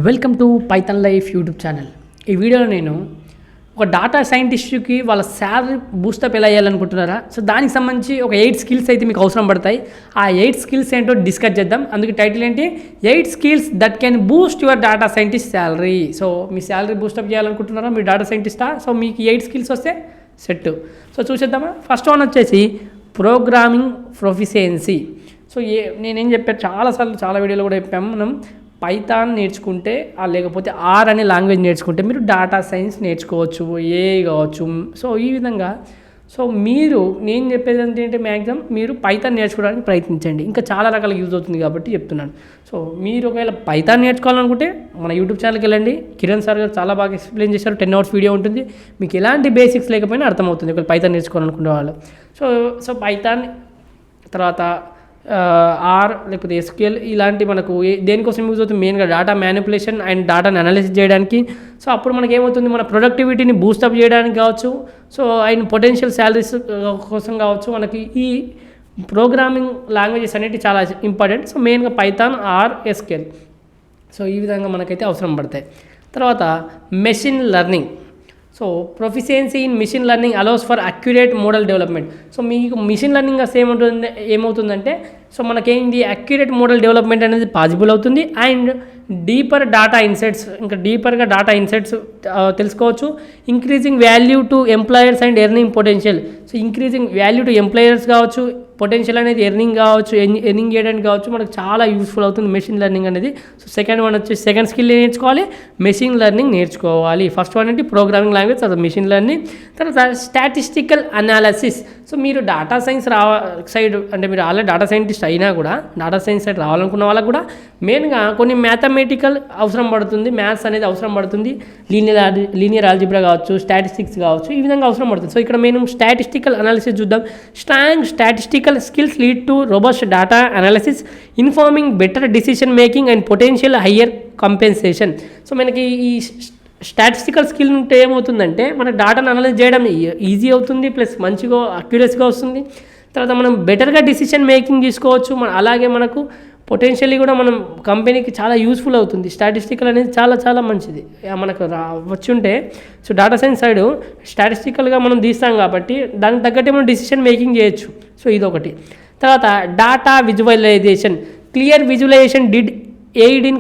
Welcome to Python life YouTube channel. ఈ వీడియోలో నేను ఒక డాటా సైంటిస్ట్కి వాళ్ళ శాలరీ బూస్టప్ ఎలా చేయాలనుకుంటున్నారా? సో దానికి సంబంధించి ఒక 8 స్కిల్స్ అయితే మీకు అవసరం పడతాయి. ఆ 8 స్కిల్స్ ఏంటో డిస్కస్ చేద్దాం. అందుకే టైటిల్ ఏంటి, 8 skills that can Boost your data scientist salary. So me salary boost up చేయాలనుకుంటున్నారా, మీ డాటా సైంటిస్టా? సో మీకు 8 స్కిల్స్ వస్తే సెట్. సో చూసేద్దామా. ఫస్ట్ వన్ వచ్చేసి ప్రోగ్రామింగ్ ప్రొఫిషియన్సీ. సో నేనేం చెప్పాను, చాలాసార్లు చాలా వీడియోలో కూడా చెప్పాము, మనం పైథాన్ నేర్చుకుంటే లేకపోతే ఆర్ అనే లాంగ్వేజ్ నేర్చుకుంటే మీరు డాటా సైన్స్ నేర్చుకోవచ్చు, ఏఐ కావచ్చు. సో ఈ విధంగా నేను చెప్పేది ఏంటంటే మ్యాక్సిమం మీరు పైథాన్ నేర్చుకోవడానికి ప్రయత్నించండి. ఇంకా చాలా రకాల యూజ్ అవుతుంది కాబట్టి చెప్తున్నాను. సో మీరు ఒకవేళ పైథాన్ నేర్చుకోవాలనుకుంటే మన యూట్యూబ్ ఛానల్కి వెళ్ళండి. కిరణ్ సార్ గారు చాలా బాగా ఎక్స్ప్లెయిన్ చేశారు. 10 hours వీడియో ఉంటుంది. మీకు ఎలాంటి బేసిక్స్ లేకపోయినా అర్థమవుతుంది ఒకవేళ పైథాన్ నేర్చుకోవాలనుకునే వాళ్ళు. సో పైథాన్ తర్వాత ఆర్ లేకపోతే ఎస్క్యూఎల్ ఇలాంటి మనకు దేనికోసం యూజ్ అవుతుంది, మెయిన్గా డేటా మ్యానిపులేషన్ అండ్ డేటాను అనాలిసిస్ చేయడానికి. సో అప్పుడు మనకి ఏమవుతుంది, మన ప్రొడక్టివిటీని బూస్టప్ చేయడానికి కావచ్చు, సో అండ్ పొటెన్షియల్ శాలరీస్ కోసం కావచ్చు, మనకి ఈ ప్రోగ్రామింగ్ లాంగ్వేజెస్ అనేవి చాలా ఇంపార్టెంట్. సో మెయిన్గా పైథాన్ ఆర్ ఎస్క్యూఎల్. సో ఈ విధంగా మనకైతే అవసరం పడతాయి. తర్వాత machine learning. So proficiency in mission learning allows for accurate model development. So మీకు మిషన్ లెర్నింగ్ వస్తే ఏమవుతుందంటే సో మనకేంది అక్యురేట్ మోడల్ డెవలప్మెంట్ అనేది పాసిబుల్ అవుతుంది. అండ్ డీపర్ డాటా ఇన్సైట్స్, ఇంకా డీపర్గా డాటా ఇన్సైట్స్ తెలుసుకోవచ్చు. Increasing value to employers and earning potential. So increasing value to employers కావచ్చు, potential అనేది earning కావచ్చు, ఎర్నింగ్ చేయడానికి కావచ్చు, మనకు చాలా యూస్ఫుల్ అవుతుంది మెషిన్ లెర్నింగ్ అనేది. సో సెకండ్ వన్ వచ్చేసి సెకండ్ స్కిల్ నేర్చుకోవాలి, మెషిన్ లెర్నింగ్ నేర్చుకోవాలి. ఫస్ట్ వన్ అంటే ప్రోగ్రామింగ్ లాంగ్వేజ్, తర్వాత మెషిన్ లెర్నింగ్, తర్వాత స్టాటిస్టికల్ అనాలిసిస్. సో మీరు డాటా సైన్స్ సైడ్ అంటే మీరు ఆల్రెడీ డాటా సైంటిస్ట్ అయినా కూడా డాటా సైన్స్ సైడ్ రావాలనుకున్న వాళ్ళకు కూడా మెయిన్గా కొన్ని మ్యాథమెటికల్ అవసరం పడుతుంది, మ్యాథ్స్ అనేది అవసరం పడుతుంది. లీనియర్ ఆల్జిబ్రా కావచ్చు, స్టాటిస్టిక్స్ కావచ్చు, ఈ విధంగా అవసరం పడుతుంది. సో ఇక్కడ మేము స్టాటిస్టికల్ అనాలిసిస్ చూద్దాం. Strong statistical skills lead to robust data analysis, informing better decision making and potential higher compensation. So మనకి ఈ స్టాటిస్టికల్ స్కిల్ ఉంటే ఏమవుతుందంటే మన డాటాను అనలైజ్ చేయడం ఈజీ అవుతుంది, ప్లస్ మంచిగా అక్యురసీగా వస్తుంది. తర్వాత మనం బెటర్గా డిసిషన్ మేకింగ్ తీసుకోవచ్చు. అలాగే మనకు పొటెన్షియల్లీ కూడా మనం కంపెనీకి చాలా యూస్ఫుల్ అవుతుంది. స్టాటిస్టికల్ అనేది చాలా చాలా మంచిది మనకు వచ్చి ఉంటే. సో డాటా సైన్స్ సైడ్ స్టాటిస్టికల్గా మనం తీస్తాం కాబట్టి దానికి తగ్గట్టే మనం డిసిషన్ మేకింగ్ చేయొచ్చు. సో ఇదొకటి. తర్వాత data visualization. Clear visualization did aid in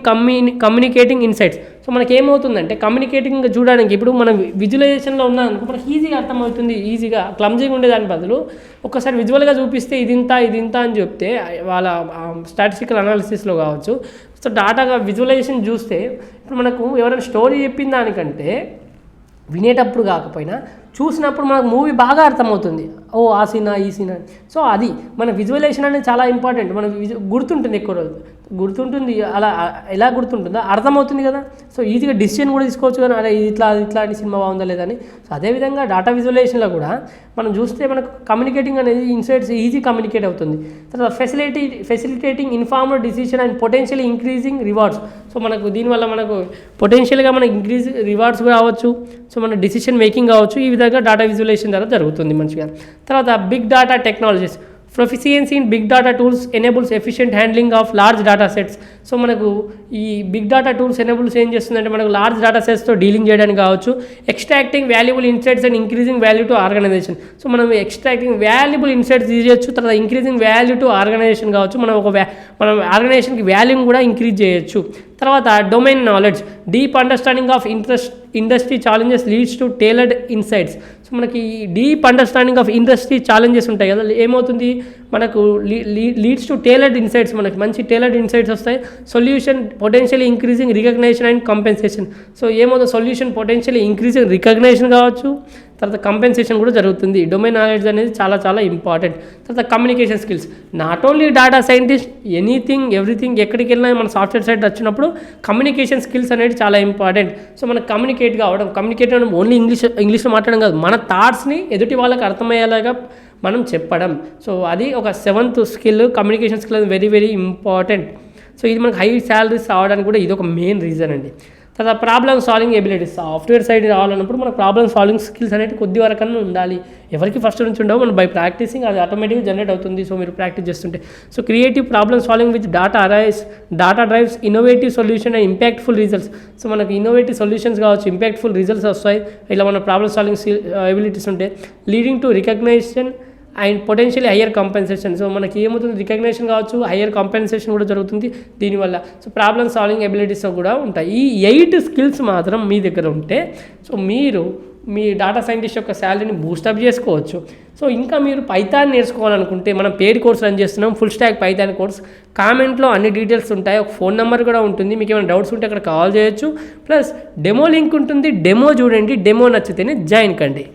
communicating insights. So మనకి ఏమవుతుందంటే కమ్యూనికేటింగ్ చూడడానికి ఇప్పుడు మనం విజువలైజేషన్లో ఉన్నామనుకో మనకి ఈజీగా అర్థమవుతుంది. ఈజీగా క్లమ్జీగా ఉండేదాని బదులు ఒకసారి విజువల్గా చూపిస్తే ఇది ఇంత అని చెప్తే వాళ్ళ స్టాటిస్టికల్ అనాలిసిస్లో కావచ్చు. సో డాటాగా విజువలైజేషన్ చూస్తే ఇప్పుడు మనకు ఎవరైనా స్టోరీ చెప్పిన దానికంటే వినేటప్పుడు కాకపోయినా చూసినప్పుడు మనకు మూవీ బాగా అర్థమవుతుంది. ఆ సీనా ఈ సీనా. సో అది మన విజువలైజేషన్ అనేది చాలా ఇంపార్టెంట్. మన గుర్తుంటుంది, ఎక్కువ రోజు గుర్తుంటుంది. అలా ఎలా గుర్తుంటుందో అర్థమవుతుంది కదా. సో ఈజీగా డిసిషన్ కూడా తీసుకోవచ్చు కానీ అరే ఇట్లాంటి సినిమా బాగుందా లేదని. సో అదేవిధంగా డాటా విజువలైజేషన్లో కూడా మనం చూస్తే మనకు కమ్యూనికేటింగ్ అనేది ఇన్సైట్స్ ఈజీ కమ్యూనికేట్ అవుతుంది. తర్వాత facilitating informed decision and potential increasing rewards. So మనకు దీనివల్ల మనకు పొటెన్షియల్గా మనకు ఇంక్రీజ్ రివార్డ్స్ కావచ్చు, సో మన డిసిషన్ మేకింగ్ కావచ్చు. ఈ విధంగా డాటా విజువలైజేషన్ ద్వారా జరుగుతుంది మంచిగా. తర్వాత big data technologies. Proficiency in big data tools enables efficient handling of large data sets. So మనకు ఈ బిగ్ డాటా టూల్స్ ఎనేబుల్స్ ఏం చేస్తుందంటే మనకు లార్జ్ డాటా సెట్స్తో డీలింగ్ చేయడానికి కావచ్చు. Extracting valuable insights and increasing value to organization. So మనం extracting valuable insights తీయచ్చు. తర్వాత ఇంక్రీజింగ్ వాల్యూ టు ఆర్గనైజేషన్ కావచ్చు. మనం ఆర్గనైజేషన్కి వాల్యూని కూడా ఇంక్రీజ్ చేయొచ్చు. తర్వాత domain knowledge. Deep understanding of industry challenges leads to tailored insights. So మనకి deep understanding of industry challenges ఉంటాయి కదా, ఏమవుతుంది మనకు లీడ్స్ టు టైలర్డ్ ఇన్సైట్స్. మనకి మంచి టైలర్డ్ ఇన్సైట్స్ వస్తాయి. Solution potentially increasing recognition and compensation. So ఏమవుతుంది, సొల్యూషన్ పొటెన్షియలీ ఇంక్రీజింగ్ రికగ్నేషన్ కావచ్చు, తర్వాత కంపెన్సేషన్ కూడా జరుగుతుంది. డొమైన్ నాలెడ్జ్ అనేది చాలా చాలా ఇంపార్టెంట్. తర్వాత communication skills. Not only data scientist, everything ఎక్కడికి వెళ్ళినా మన సాఫ్ట్వేర్ సైడ్ వచ్చినప్పుడు కమ్యూనికేషన్ స్కిల్స్ అనేది చాలా ఇంపార్టెంట్. సో మనకు కమ్యూనికేట్ అవ్వడం ఓన్లీ ఇంగ్లీష్లో మాట్లాడడం కాదు, మన థాట్స్ని ఎదుటి వాళ్ళకి అర్థమయ్యేలాగా మనం చెప్పడం. సో అది ఒక 7th స్కిల్. కమ్యూనికేషన్ స్కిల్ అది వెరీ వెరీ ఇంపార్టెంట్. సో ఇది మనకు హై శాలరీస్ రావడానికి కూడా ఇది ఒక మెయిన్ రీజన్ అండి. తర్వాత problem solving abilities. Software side రావాలన్నప్పుడు మనకు ప్రాబ్లమ్ సాల్వింగ్ స్కిల్స్ అనేది కొద్ది వరకన్నా ఉండాలి. ఎవరికి ఫస్ట్ నుంచి ఉండవు, మనం బై ప్రాక్టీసింగ్ అది ఆటోమేటిక్గా జనరేట్ అవుతుంది. సో మీరు ప్రాక్టీస్ చేస్తుంటే. So creative problem solving with data drives innovative solution and impactful results. So మనకి ఇన్నోవేటివ్ సొల్యూషన్స్ కావచ్చు, ఇంపాక్ట్ఫుల్ రిజల్ట్స్ వస్తాయి ఇలా మన ప్రాబ్లమ్ సాల్వింగ్ ఎబిలిటీస్ ఉంటే. Leading to recognition and potentially higher compensation. So మనకి ఏమవుతుంది, రికగ్నేషన్ కావచ్చు, హయ్యర్ కంపెన్సేషన్ కూడా జరుగుతుంది దీనివల్ల. సో ప్రాబ్లమ్ సాల్వింగ్ ఎబిలిటీస్ కూడా ఉంటాయి. ఈ 8 స్కిల్స్ మాత్రం మీ దగ్గర ఉంటే సో మీరు మీ డాటా సైంటిస్ట్ యొక్క శాలరీని బూస్టప్ చేసుకోవచ్చు. సో ఇంకా మీరు పైథాన్ నేర్చుకోవాలనుకుంటే మనం పెయిడ్ కోర్స్ రన్ చేస్తున్నాం, ఫుల్ స్టాక్ పైథాన్ కోర్స్. కామెంట్లో అన్ని డీటెయిల్స్ ఉంటాయి, ఒక ఫోన్ నెంబర్ కూడా ఉంటుంది. మీకు ఏమైనా డౌట్స్ ఉంటే అక్కడ కాల్ చేయొచ్చు. ప్లస్ డెమో లింక్ ఉంటుంది, డెమో చూడండి, డెమో నచ్చితేనే జాయిన్ కండి.